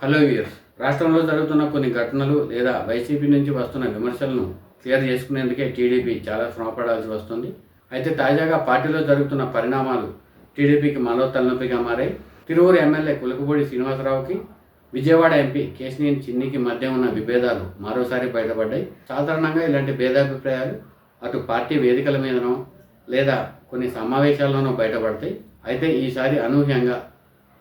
Hello viewers, రాష్ట్రంలో జరుగుతున్న కొన్ని ఘటనలు లేదా వైసీపీ నుంచి వస్తున్న విమర్శలను క్లియర్ చేసుకునేందుకే టీడీపీ చాలా శ్రమపడాల్సి వస్తుంది. అయితే తాజాగా పార్టీలో జరుగుతున్న పరిణామాలు టీడీపీకి మరో తలనొప్పిగా మారాయి. తిరువూరు ఎమ్మెల్యే కులుకుపూడి శ్రీనివాసరావుకి విజయవాడ ఎంపీ కేశినేని చిన్నికి మధ్య ఉన్న విభేదాలు మరోసారి బయటపడ్డాయి. సాధారణంగా ఇలాంటి భేదాభిప్రాయాలు అటు పార్టీ వేదికల మీదనో లేదా కొన్ని సమావేశాల్లోనో బయటపడతాయి. అయితే ఈసారి అనూహ్యంగా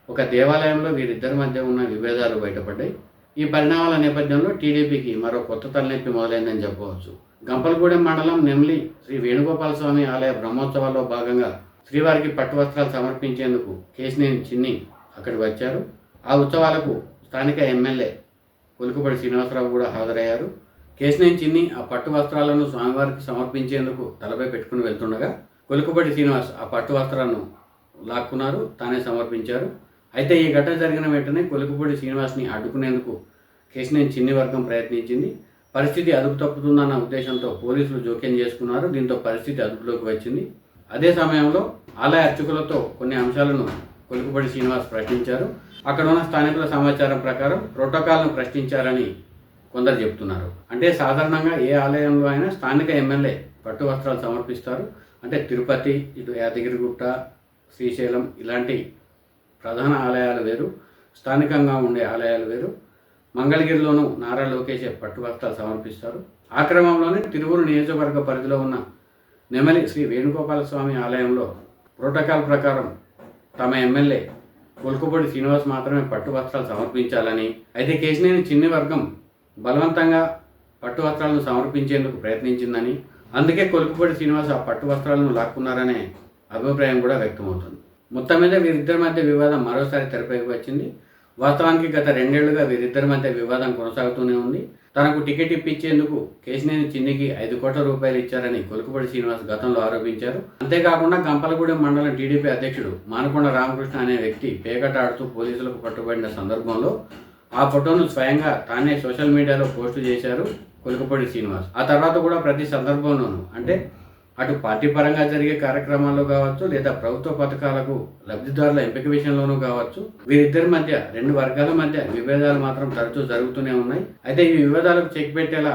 ఒక దేవాలయంలో వీరిద్దరి మధ్య ఉన్న విభేదాలు బయటపడ్డాయి. ఈ పరిణామాల నేపథ్యంలో టీడీపీకి మరో కొత్త తలనొప్పి మొదలైందని చెప్పవచ్చు. గంపలగూడెం మండలం నెమ్లి శ్రీ వేణుగోపాల స్వామి ఆలయ బ్రహ్మోత్సవాల్లో భాగంగా శ్రీవారికి పట్టు వస్త్రాలు సమర్పించేందుకు కేశినేని చిన్ని అక్కడికి వచ్చారు. ఆ ఉత్సవాలకు స్థానిక ఎమ్మెల్యే కులుకుపూడి శ్రీనివాసరావు కూడా హాజరయ్యారు. కేశినేని చిన్ని ఆ పట్టు వస్త్రాలను స్వామివారికి సమర్పించేందుకు తలపై పెట్టుకుని వెళ్తుండగా కులుకుపూడి శ్రీనివాస్ ఆ పట్టు వస్త్రాలను లాక్కున్నారు, తానే సమర్పించారు. అయితే ఈ ఘటన జరిగిన వెంటనే కులుకుపూడి శ్రీనివాస్ని అడ్డుకునేందుకు కేశినేని చిన్ని వర్గం ప్రయత్నించింది. పరిస్థితి అదుపు తప్పుతుందన్న ఉద్దేశంతో పోలీసులు జోక్యం చేసుకున్నారు. దీంతో పరిస్థితి అదుపులోకి వచ్చింది. అదే సమయంలో ఆలయ అర్చకులతో కొన్ని అంశాలను కులుకుపూడి శ్రీనివాస్ ప్రశ్నించారు. అక్కడ ఉన్న స్థానికుల సమాచారం ప్రకారం ప్రోటోకాల్ను ప్రశ్నించారని కొందరు చెప్తున్నారు. అంటే సాధారణంగా ఏ ఆలయంలో అయినా స్థానిక ఎమ్మెల్యే పట్టు వస్త్రాలు సమర్పిస్తారు. అంటే తిరుపతి, ఇటు యాదగిరిగుట్ట, శ్రీశైలం ఇలాంటి ప్రధాన ఆలయాలు వేరు, స్థానికంగా ఉండే ఆలయాలు వేరు. మంగళగిరిలోనూ నారా లోకేష్ పట్టు వస్త్రాలు సమర్పిస్తారు. ఆ క్రమంలోనే తిరువూరు నియోజకవర్గ పరిధిలో ఉన్న నెమలి శ్రీ వేణుగోపాల స్వామి ఆలయంలో ప్రోటోకాల్ ప్రకారం తమ ఎమ్మెల్యే కులుకుపూడి శ్రీనివాస్ మాత్రమే పట్టు వస్త్రాలు సమర్పించాలని, అయితే కేశినేని చిన్ని వర్గం బలవంతంగా పట్టు వస్త్రాలను సమర్పించేందుకు ప్రయత్నించిందని, అందుకే కులుకుపూడి శ్రీనివాస్ ఆ పట్టు వస్త్రాలను లాక్కున్నారనే అభిప్రాయం కూడా వ్యక్తమవుతుంది. మొత్తం మీద వీరిద్దరి మధ్య వివాదం మరోసారి తెరపైకి వచ్చింది. వాస్తవానికి గత 2 ఏళ్లుగా వీరిద్దరి మధ్య వివాదం కొనసాగుతూనే ఉంది. తనకు టికెట్ ఇప్పించేందుకు కేశినేని చిన్నికి 5 కోట్ల రూపాయలు ఇచ్చారని కులుకుపూడి శ్రీనివాస్ గతంలో ఆరోపించారు. అంతేకాకుండా గంపలగూడెం మండలం టీడీపీ అధ్యక్షుడు మానకొండ రామకృష్ణ అనే వ్యక్తి పేకట ఆడుతూ పోలీసులకు పట్టుబడిన సందర్భంలో ఆ ఫోటోను స్వయంగా తానే సోషల్ మీడియాలో పోస్టు చేశారు కులుకుపూడి శ్రీనివాస్. ఆ తర్వాత కూడా ప్రతి సందర్భంలోనూ అంటే అటు పార్టీ పరంగా జరిగే కార్యక్రమాల్లో కావచ్చు, లేదా ప్రభుత్వ పథకాలకు లబ్ధిదారుల ఎంపిక విషయంలోనూ కావచ్చు, వీరిద్దరి మధ్య 2 వర్గాల మధ్య విభేదాలు మాత్రం తరచూ జరుగుతూనే ఉన్నాయి. అయితే ఈ వివాదాలకు చెక్ పెట్టేలా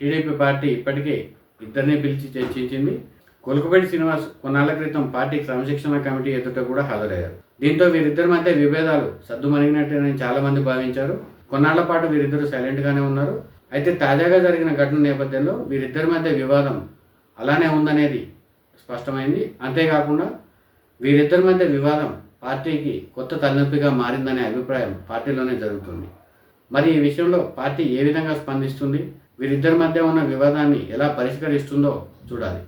టీడీపీ పార్టీ ఇప్పటికే ఇద్దరిని పిలిచి చర్చించింది. కులుకుపూడి శ్రీనివాస్ కొన్నాళ్ల క్రితం పార్టీ క్రమశిక్షణ కమిటీ ఎదుట కూడా హాజరయ్యారు. దీంతో వీరిద్దరి మధ్య విభేదాలు సద్దుమణిగినట్టేనని చాలా మంది భావించారు. కొన్నాళ్ల పాటు వీరిద్దరూ సైలెంట్గానే ఉన్నారు. అయితే తాజాగా జరిగిన ఘటన నేపథ్యంలో వీరిద్దరి మధ్య వివాదం అలానే ఉందనేది స్పష్టమైంది. అంతేకాకుండా వీరిద్దరి మధ్య వివాదం పార్టీకి కొత్త తలనొప్పిగా మారిందనే అభిప్రాయం పార్టీలోనే జరుగుతుంది. మరి ఈ విషయంలో పార్టీ ఏ విధంగా స్పందిస్తుంది, వీరిద్దరి మధ్య ఉన్న వివాదాన్ని ఎలా పరిష్కరిస్తుందో చూడాలి.